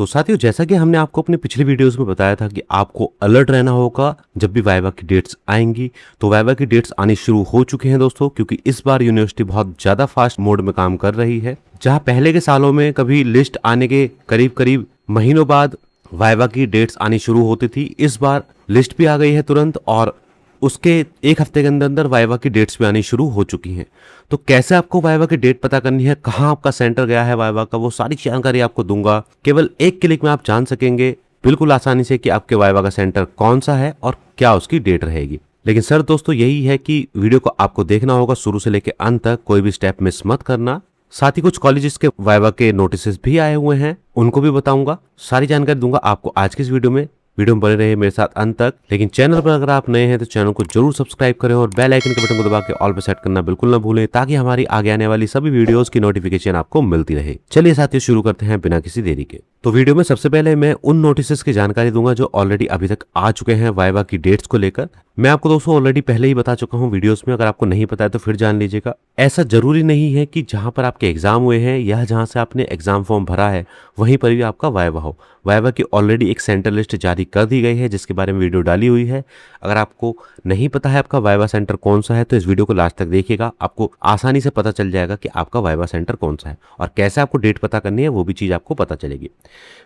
तो साथियों, जैसा कि हमने आपको अपने पिछले वीडियोस में बताया था कि आपको अलर्ट रहना होगा जब भी वाइवा की डेट्स आएंगी। तो वाइवा की डेट्स आनी शुरू हो चुके हैं दोस्तों, क्योंकि इस बार यूनिवर्सिटी बहुत ज़्यादा फास्ट मोड में काम कर रही है। जहां पहले के सालों में कभी लिस्ट आने के करीब करीब महीनों बाद वाइवा की डेट्स आनी शुरू होती थी, इस बार लिस्ट भी आ गई है तुरंत, और उसके एक हफ्ते के अंदर अंदर वाइवा की डेट्स भी आनी शुरू हो चुकी हैं। तो कैसे आपको वाइवा की डेट पता करनी है, कहाँ आपका सेंटर गया है वाइवा का, वो सारी जानकारी आपको दूंगा। केवल एक क्लिक में आप जान सकेंगे बिल्कुल आसानी से कि आपके वाइवा का सेंटर कौन सा है और क्या उसकी डेट रहेगी। लेकिन सर दोस्तों, यही है कि वीडियो को आपको देखना होगा शुरू से लेकर अंत तक, कोई भी स्टेप मिस मत करना। साथ ही कुछ कॉलेजेस के वाइवा के नोटिस भी आए हुए हैं, उनको भी बताऊंगा, सारी जानकारी दूंगा आपको आज की इस वीडियो में बने रहे मेरे साथ अंत तक। लेकिन चैनल पर अगर आप नए हैं तो चैनल को जरूर सब्सक्राइब करें और बेल आइकन के बटन को दबा के ऑल पे सेट करना बिल्कुल ना भूलें, ताकि हमारी आगे आने वाली सभी वीडियोस की नोटिफिकेशन आपको मिलती रहे। चलिए साथियों, शुरू करते हैं बिना किसी देरी के। तो वीडियो में सबसे पहले मैं उन नोटिस की जानकारी दूंगा जो ऑलरेडी अभी तक आ चुके हैं वाइवा की डेट्स को लेकर। मैं आपको दोस्तों ऑलरेडी पहले ही बता चुका हूं वीडियोस में, अगर आपको नहीं पता है तो फिर जान लीजिएगा। ऐसा जरूरी नहीं है कि जहां पर आपके एग्जाम हुए हैं या जहां से आपने एग्जाम फॉर्म भरा है वहीं पर भी आपका वाइवा हो। वाइवा की ऑलरेडी एक सेंटर लिस्ट जारी कर दी गई है, जिसके बारे में वीडियो डाली हुई है। अगर आपको नहीं पता है आपका वाइवा सेंटर कौन सा है तो इस वीडियो को लास्ट तक देखिएगा, आपको आसानी से पता चल जाएगा कि आपका वाइवा सेंटर कौन सा है और कैसे आपको डेट पता करनी है, वो भी चीज़ आपको पता चलेगी।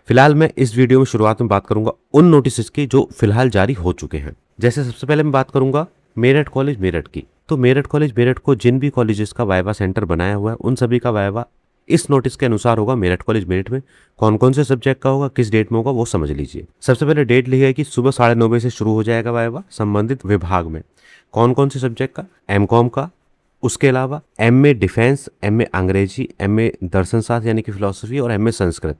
फिलहाल मैं इस वीडियो में शुरुआत में बात करूंगा उन नोटिस की जो फिलहाल जारी हो चुके हैं। जैसे सबसे पहले मैं बात करूंगा मेरठ कॉलेज मेरठ की। तो मेरठ कॉलेज मेरठ को जिन भी कॉलेजेस का वाइवा सेंटर बनाया हुआ है उन सभी का वाइवा इस नोटिस के अनुसार होगा। मेरठ कॉलेज मेरठ में कौन कौन से सब्जेक्ट का होगा, किस डेट में होगा, वो समझ लीजिए। सबसे पहले डेट लिखी है कि सुबह 9:30 से शुरू हो जाएगा वाइवा संबंधित विभाग में। कौन कौन से सब्जेक्ट का? एमकॉम का, उसके अलावा एमए डिफेंस, एमए अंग्रेजी, एमए दर्शन शास्त्र यानी कि फिलोसफी और एमए संस्कृत।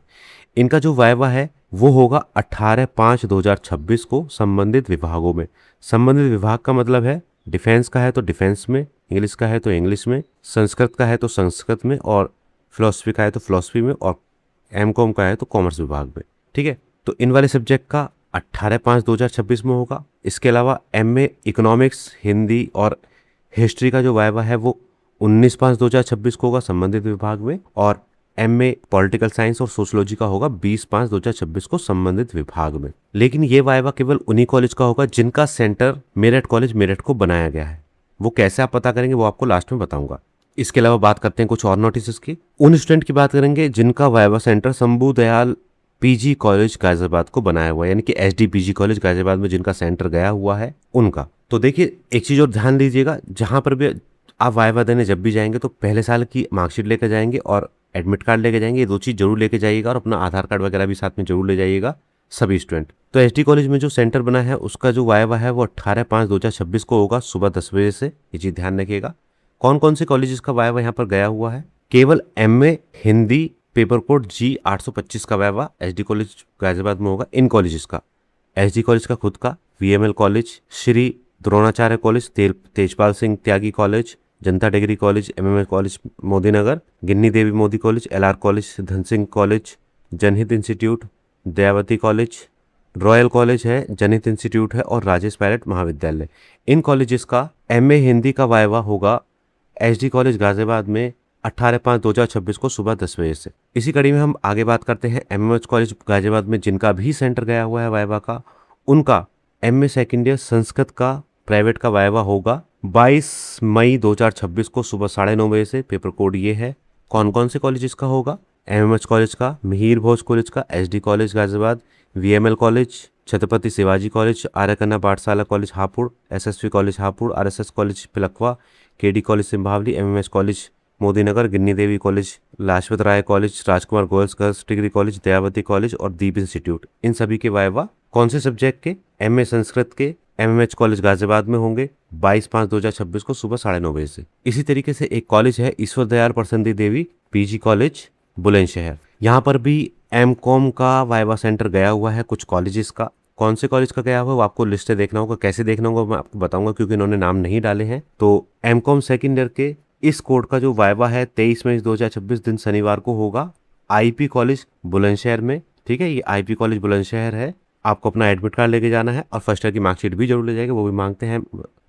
इनका जो वाइवा है वो होगा 18/5/2026 को संबंधित विभागों में। संबंधित विभाग का मतलब है डिफेंस का है तो डिफेंस में, इंग्लिश का है तो इंग्लिश में, संस्कृत का है तो संस्कृत में, और फिलोसफी का है तो फिलोसफी में, और एमकॉम का है तो कॉमर्स विभाग में। ठीक है, तो इन वाले सब्जेक्ट का 18/5/2026 में होगा। इसके अलावा एमए इकोनॉमिक्स, हिंदी और हिस्ट्री का जो वाइवा है वो 19/5/2026 को होगा संबंधित विभाग में, और एमए पॉलिटिकल साइंस और सोशोलॉजी का होगा 20/5/2026 को संबंधित विभाग में। लेकिन ये वाइवा केवल उन्हीं कॉलेज का होगा जिनका सेंटर मेरठ कॉलेज मेरठ को बनाया गया है। वो कैसे आप पता करेंगे वो आपको लास्ट में बताऊंगा। इसके अलावा बात करते हैं कुछ और नोटिस की। उन स्टूडेंट की बात करेंगे जिनका viva centre Shambhu Dayal PG college Ghaziabad को बनाया हुआ है, यानी कि एसडी पीजी कॉलेज गाजियाबाद में जिनका सेंटर गया हुआ है उनका। तो देखिए, एक चीज और ध्यान दीजिएगा, जहां पर भी आप वाइवा देने जब भी जाएंगे तो पहले साल की मार्कशीट लेकर जाएंगे और एडमिट कार्ड लेके जाएंगे। ये दो चीज़ जरूर लेके जाइएगा, और अपना आधार कार्ड वगैरह भी साथ में जरूर ले जाइएगा सभी स्टूडेंट। तो एसडी कॉलेज में जो सेंटर बना है उसका जो वाइवा है वो 18/5/2026 को होगा सुबह 10 बजे से। ये चीज़ ध्यान रखिएगा। कौन कौन से कॉलेजेस का वाइवा यहाँ पर गया हुआ है? केवल MA Hindi paper code G825 का वाइवा एसडी कॉलेज गाजियाबाद में होगा। इन कॉलेजेस का एसडी कॉलेज का खुद का, VML college, Shri Dronacharya college, Tejpal Singh Tyagi college, Janata degree college, MMA college Modi Nagar, Ginni Devi Modi college, LR college, Dhan Singh college, Janhit institute, Dayawati college, royal college है, जनहित इंस्टीट्यूट है, और राजेश पायलट महाविद्यालय। इन कॉलेजेस का एमए हिंदी का वाइवा होगा एसडी कॉलेज गाजियाबाद में 18/5/2026 को सुबह 10 बजे से। इसी कड़ी में हम आगे बात करते हैं एमएमएच कॉलेज गाजियाबाद में जिनका भी सेंटर गया हुआ है वाइवा का। उनका एमए सेकेंड ईयर संस्कृत का प्राइवेट का वाइवा होगा 22 मई 2026 को सुबह 9:30 बजे से। पेपर कोड ये है। कौन कौन से कॉलेजेस का होगा? एमएमएच कॉलेज का, मिहिर भोज कॉलेज का, SD college Ghaziabad, VML college, Chhatrapati Shivaji college, Arya Kanya Pathshala college Hapur, SSV college Hapur, RSS college Pilkhuwa, KD college Simbhaoli, MMS college Modinagar, Ginni Devi college, Lajpat Rai college, Rajkumar Goyal's girls degree college, Dayawati college और दीप इंस्टीट्यूट। इन सभी के वाइवा कौन से सब्जेक्ट के? एमए संस्कृत के एमएमएच कॉलेज गाजियाबाद में होंगे 22/5/2026 को सुबह 9:30 बजे से। इसी तरीके से एक कॉलेज है ईश्वर दयाल प्रसन्नदी देवी पीजी कॉलेज बुलंदशहर। यहाँ पर भी एमकॉम का वाइवा सेंटर गया हुआ है कुछ कॉलेजेस का। कौन से कॉलेज का गया हुआ है वो आपको लिस्ट देखना होगा। कैसे देखना होगा मैं आपको बताऊंगा, क्योंकि इन्होंने नाम नहीं डाले हैं। तो एमकॉम सेकेंड ईयर के इस कोड का जो वाइवा है 23 मई 2026 दिन शनिवार को होगा आईपी कॉलेज बुलंदशहर में। ठीक है, ये आईपी कॉलेज बुलंदशहर है। आपको अपना एडमिट कार्ड लेके जाना है और फर्स्ट ईयर की मार्कशीट भी जरूर ले जाएगा, वो भी मांगते हैं।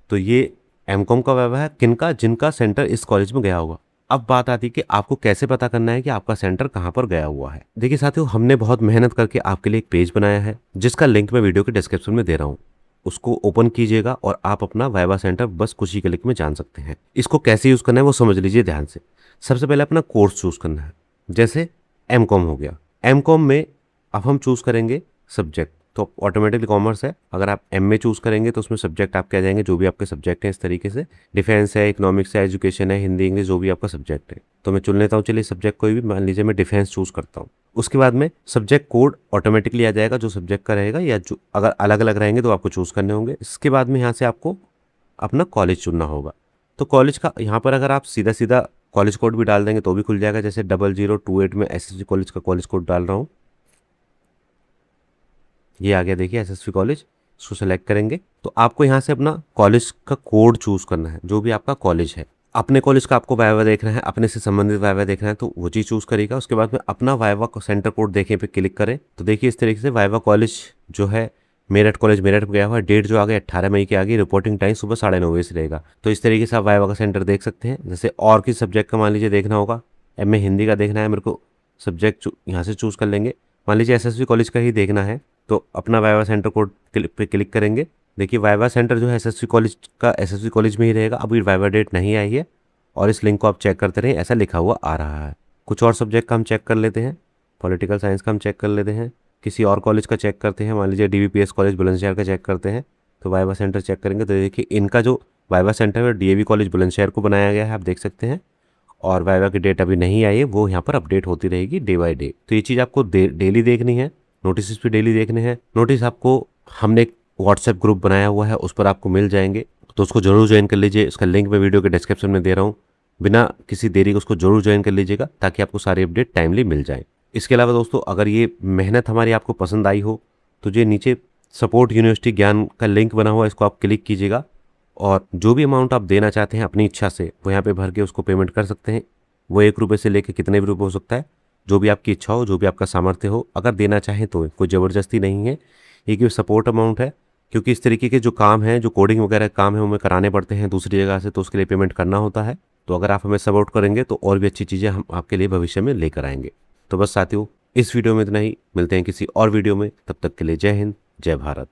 तो ये एमकॉम का वाइवा है किनका? जिनका सेंटर इस कॉलेज में गया होगा। अब बात आती है कि आपको कैसे पता करना है कि आपका सेंटर कहाँ पर गया हुआ है। देखिए साथियों, हमने बहुत मेहनत करके आपके लिए एक पेज बनाया है जिसका लिंक मैं वीडियो के डिस्क्रिप्शन में दे रहा हूँ। उसको ओपन कीजिएगा और आप अपना वाइवा सेंटर बस कुछ ही क्लिक में जान सकते हैं। इसको कैसे यूज़ करना है वो समझ लीजिए ध्यान से। सबसे पहले अपना कोर्स चूज़ करना है, जैसे एमकॉम हो गया। एमकॉम में अब हम चूज़ करेंगे सब्जेक्ट, तो ऑटोमेटिकली कॉमर्स है। अगर आप एमए चूज़ करेंगे तो उसमें सब्जेक्ट आपके आ जाएंगे जो भी आपके सब्जेक्ट हैं। इस तरीके से डिफेंस है, इकोनॉमिक्स है, एजुकेशन है, हिंदी इंग्लिश, जो भी आपका सब्जेक्ट है। तो मैं चुन लेता हूँ, चलिए सब्जेक्ट कोई भी, मान लीजिए मैं डिफेंस चूज़ करता हूँ। उसके बाद में सब्जेक्ट कोड ऑटोमेटिकली आ जाएगा जो सब्जेक्ट का रहेगा, या जो अगर अलग अलग रहेंगे तो आपको चूज़ करने होंगे। इसके बाद में यहाँ से आपको अपना कॉलेज चुनना होगा। तो कॉलेज का यहाँ पर अगर आप सीधा सीधा कॉलेज कोड भी डाल देंगे तो भी खुल जाएगा। जैसे 0028 में एसएससी कॉलेज का कॉलेज कोड डाल रहा हूँ, ये आ गया देखिए एसएससी कॉलेज। इसको सेलेक्ट करेंगे तो आपको यहाँ से अपना कॉलेज का कोड चूज़ करना है, जो भी आपका कॉलेज है। अपने कॉलेज का आपको वाइवा देखना है, अपने से संबंधित वाइवा देखना है तो वो चीज़ चूज़ करेगा। उसके बाद में अपना वाइवा सेंटर कोड देखें पे क्लिक करें तो देखिए इस तरीके से वाइवा कॉलेज जो है मेरठ कॉलेज मेरठ में गया हुआ है। डेट जो आ गई 18 मई की आ गई। रिपोर्टिंग टाइम सुबह 9:30 बजे से रहेगा। तो इस तरीके से आप वाइवा का सेंटर देख सकते हैं। जैसे और किस सब्जेक्ट का मान लीजिए देखना होगा, एमए हिंदी का देखना है मेरे को, सब्जेक्ट यहाँ से चूज़ कर लेंगे। मान लीजिए एसएससी कॉलेज का ही देखना है तो अपना वाइवा सेंटर कोड पे क्लिक करेंगे। देखिए वाइवा सेंटर जो है एसएससी कॉलेज का एसएससी कॉलेज में ही रहेगा। अभी वाइवा डेट नहीं आई है और इस लिंक को आप चेक करते रहें, ऐसा लिखा हुआ आ रहा है। कुछ और सब्जेक्ट का हम चेक कर लेते हैं, पॉलिटिकल साइंस का हम चेक कर लेते हैं, किसी और कॉलेज का चेक करते हैं, मान लीजिए डीवीपीएस कॉलेज बुलंदशहर का चेक करते हैं। तो वाइवा सेंटर चेक करेंगे तो देखिए इनका जो वाइवा सेंटर है डीएवी कॉलेज बुलंदशहर को बनाया गया है, आप देख सकते हैं। और वाइवा की डेट अभी नहीं आई है, वो यहाँ पर अपडेट होती रहेगी डे बाय डे। तो ये चीज़ आपको डेली देखनी है, नोटिस भी डेली देखने हैं। नोटिस आपको हमने एक व्हाट्सएप ग्रुप बनाया हुआ है, उस पर आपको मिल जाएंगे, तो उसको जरूर ज्वाइन कर लीजिए। इसका लिंक मैं वीडियो के डिस्क्रिप्शन में दे रहा हूँ। बिना किसी देरी के उसको जरूर ज्वाइन कर लीजिएगा ताकि आपको सारी अपडेट टाइमली मिल जाए। इसके अलावा दोस्तों, अगर ये मेहनत हमारी आपको पसंद आई हो तो ये नीचे सपोर्ट यूनिवर्सिटी ज्ञान का लिंक बना हुआ है, इसको आप क्लिक कीजिएगा और जो भी अमाउंट आप देना चाहते हैं अपनी इच्छा से वो यहाँ पे भर के उसको पेमेंट कर सकते हैं। वो 1 रुपये से लेकर कितने भी रुपये हो सकता है, जो भी आपकी इच्छा हो, जो भी आपका सामर्थ्य हो। अगर देना चाहें तो कोई ज़बरदस्ती नहीं है, ये कि सपोर्ट अमाउंट है। क्योंकि इस तरीके के जो काम हैं, जो कोडिंग वगैरह काम है, वो हमें कराने पड़ते हैं दूसरी जगह से, तो उसके लिए पेमेंट करना होता है। तो अगर आप हमें सपोर्ट करेंगे तो और भी अच्छी चीज़ें हम आपके लिए भविष्य में लेकर आएंगे। तो बस साथियों, इस वीडियो में इतना ही। मिलते हैं किसी और वीडियो में, तब तक के लिए जय हिंद, जय भारत।